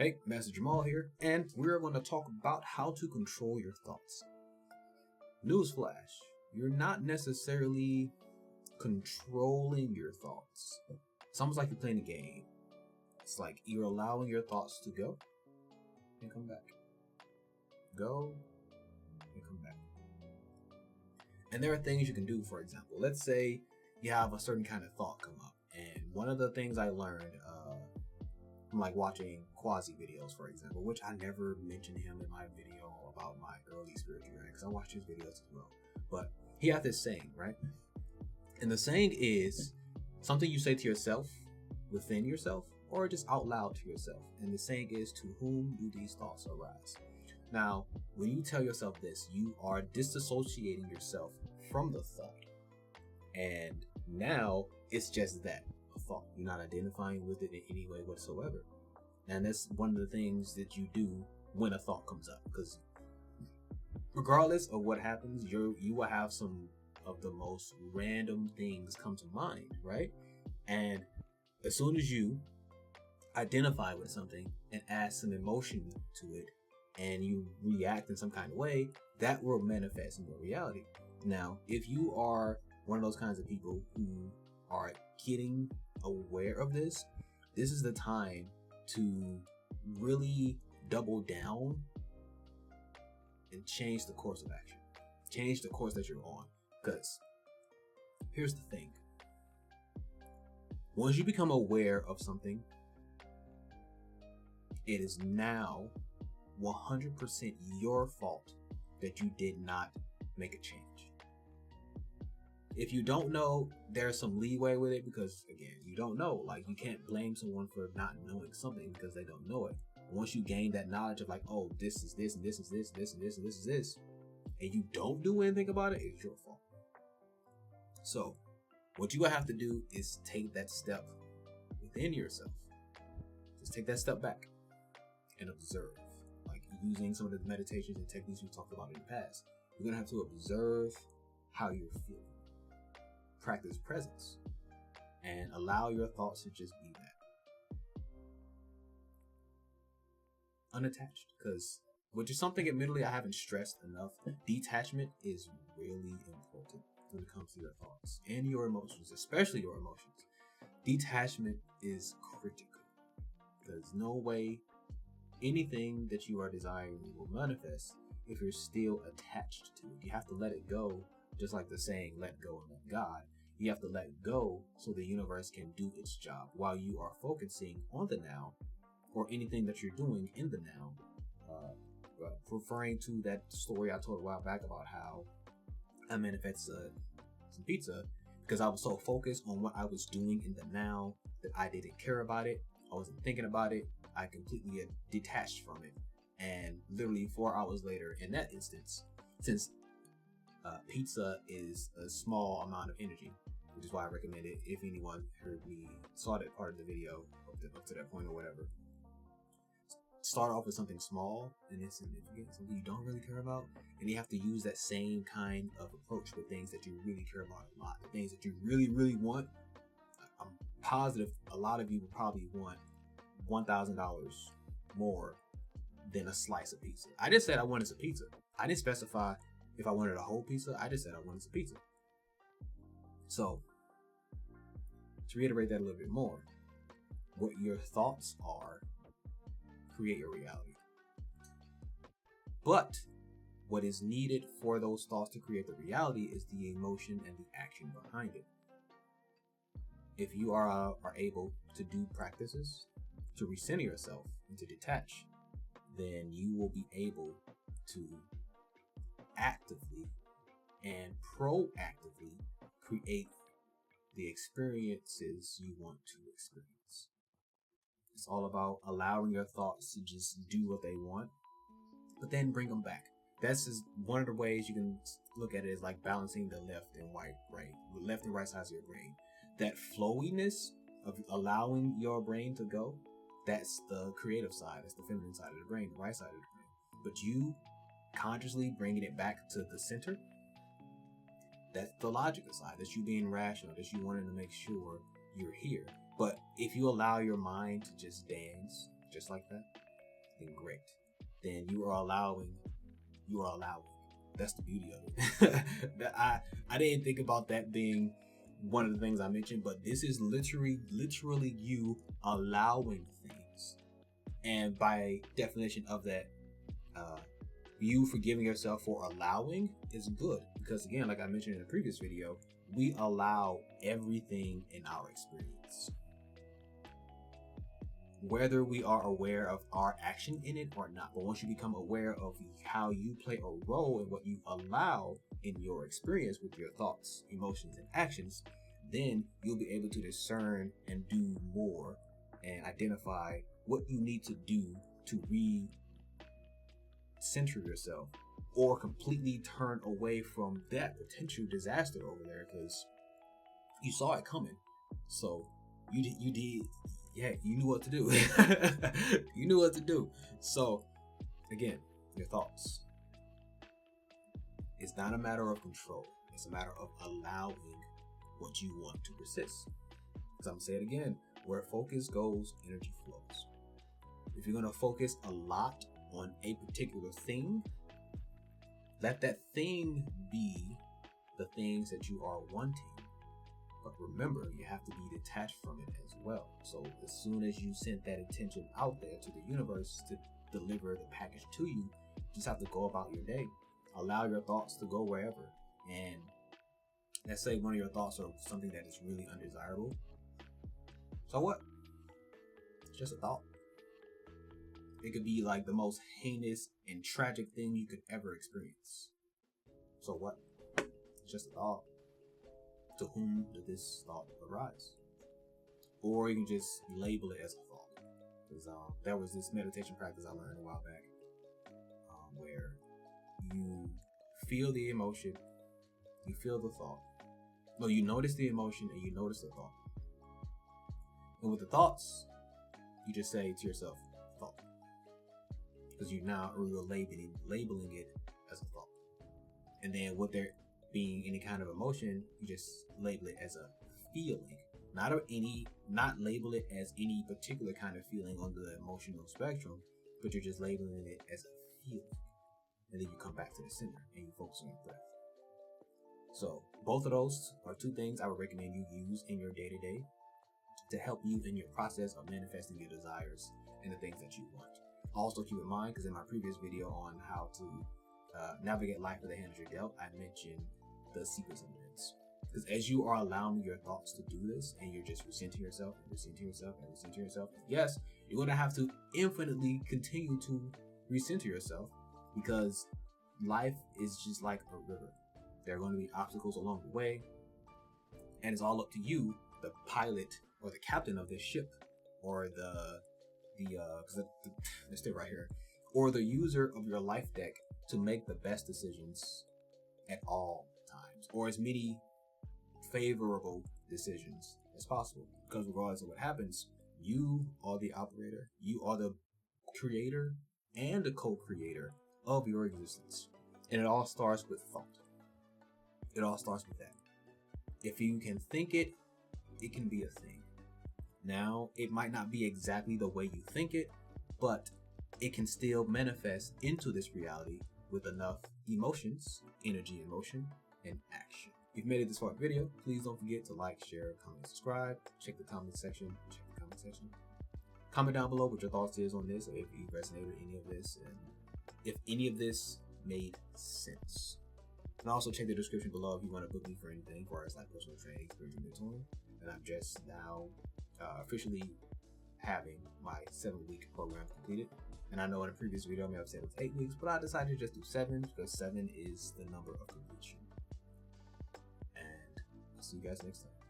Hey, Master Jamal here, and we're going to talk about how to control your thoughts. Newsflash, you're not necessarily controlling your thoughts. It's almost like you're playing a game. It's like you're allowing your thoughts to go and come back. Go and come back. And there are things you can do, for example. Let's say you have a certain kind of thought come up. And one of the things I learned from like watching Quasi videos, for example, which I never mentioned him in my video about my early spiritual journey because I watched his videos as well. But he had this saying, right? And the saying is something you say to yourself, within yourself, or just out loud to yourself. And the saying is, to whom do these thoughts arise? Now, when you tell yourself this, you are disassociating yourself from the thought. And now it's just that, a thought. You're not identifying with it in any way whatsoever. And that's one of the things that you do when a thought comes up. Because regardless of what happens, you will have some of the most random things come to mind, right? And as soon as you identify with something and add some emotion to it, and you react in some kind of way, that will manifest in your reality. Now, if you are one of those kinds of people who are getting aware of this, this is the time to really double down and change the course of action. Change the course that you're on. Because here's the thing. Once you become aware of something, it is now 100% your fault that you did not make a change. If you don't know, there's some leeway with it because, again, you don't know. Like, you can't blame someone for not knowing something because they don't know it. Once you gain that knowledge of like, oh, this is this and this is this, this and this and this is this, and you don't do anything about it, it's your fault. So what you have to do is take that step within yourself. Just take that step back and observe. Like using some of the meditations and techniques we talked about in the past. You're going to have to observe how you're feeling. Practice presence and allow your thoughts to just be that. Unattached. Because, which is something admittedly I haven't stressed enough, detachment is really important when it comes to your thoughts and your emotions, especially your emotions. Detachment is critical. There's no way anything that you are desiring will manifest if you're still attached to it. You have to let it go, just like the saying, let go and let God. You have to let go so the universe can do its job while you are focusing on the now or anything that you're doing in the now. Referring to that story I told a while back about how I manifested some pizza because I was so focused on what I was doing in the now that I didn't care about it. I wasn't thinking about it. I completely detached from it. And literally 4 hours later, in that instance, since pizza is a small amount of energy, which is why I recommend it if anyone heard me, saw that part of the video up to that point or whatever. Start off with something small and insignificant, something you don't really care about, and you have to use that same kind of approach with things that you really care about a lot. The things that you really, really want. I'm positive a lot of you will probably want $1,000 more than a slice of pizza. I just said I wanted some pizza. I didn't specify if I wanted a whole pizza. I just said I wanted some pizza. So, to reiterate that a little bit more, what your thoughts are create your reality. But what is needed for those thoughts to create the reality is the emotion and the action behind it. If you are able to do practices to recenter yourself and to detach, then you will be able to actively and proactively create the experiences you want to experience. It's all about allowing your thoughts to just do what they want, but then bring them back. That's just one of the ways you can look at it is like balancing the left and right sides of your brain. That flowiness of allowing your brain to go, that's the creative side. That's the feminine side of the brain, the right side of the brain. But you consciously bringing it back to the center, that's the logical side. That's you being rational. That's you wanting to make sure you're here. But if you allow your mind to just dance just like that, then great. Then you are allowing. That's the beauty of it. I didn't think about that being one of the things I mentioned, but this is literally you allowing things. And by definition of that, you forgiving yourself for allowing is good, because again, like I mentioned in the previous video, we allow everything in our experience, whether we are aware of our action in it or not. But once you become aware of how you play a role in what you allow in your experience with your thoughts, emotions, and actions, then you'll be able to discern and do more and identify what you need to do to center yourself, or completely turn away from that potential disaster over there, because you saw it coming. So you did, yeah, you knew what to do. You knew what to do. So again, your thoughts. It's not a matter of control. It's a matter of allowing what you want to persist. Because I'm gonna say it again, where focus goes, energy flows. If you're gonna focus a lot on a particular thing, let that thing be the things that you are wanting. But remember, you have to be detached from it as well. So as soon as you send that intention out there to the universe to deliver the package to you, you just have to go about your day. Allow your thoughts to go wherever. And let's say one of your thoughts are something that is really undesirable. So what? It's just a thought. It could be like the most heinous and tragic thing you could ever experience. So what? It's just a thought. To whom did this thought arise? Or you can just label it as a thought. Because there was this meditation practice I learned a while back, where you feel the emotion, you feel the thought. No, you notice the emotion and you notice the thought. And with the thoughts, you just say to yourself, thought. Because you're labeling it as a thought. And then with there being any kind of emotion, you just label it as a feeling. Not label it as any particular kind of feeling on the emotional spectrum, but you're just labeling it as a feeling. And then you come back to the center and you focus on your breath. So both of those are two things I would recommend you use in your day-to-day to help you in your process of manifesting your desires and the things that you want. Also keep in mind, because in my previous video on how to navigate life with the hand you're dealt, I mentioned the sequence of events. Because as you are allowing your thoughts to do this, and you're just resenting yourself and resenting yourself and resenting yourself, yes, you're going to have to infinitely continue to recenter yourself, because life is just like a river. There are going to be obstacles along the way, and it's all up to you, the pilot or the captain of this ship, or let's stay right here, or the user of your life deck, to make the best decisions at all times, or as many favorable decisions as possible. Because regardless of what happens, you are the operator, you are the creator and the co-creator of your existence. And it all starts with thought. It all starts with that. If you can think it, it can be a thing. Now, it might not be exactly the way you think it, but it can still manifest into this reality with enough emotions, energy, emotion, and action. If you've made it this far in the video, please don't forget to like, share, comment, subscribe. Check the comment section. Comment down below what your thoughts is on this, or if you resonated with any of this, and if any of this made sense. And also check the description below if you want to book me for anything, for as like personal training, spiritual mentoring. And I'm just now officially having my 7-week program completed. And I know in a previous video I may have said it was 8 weeks, but I decided to just do 7 because 7 is the number of completion. And I'll see you guys next time.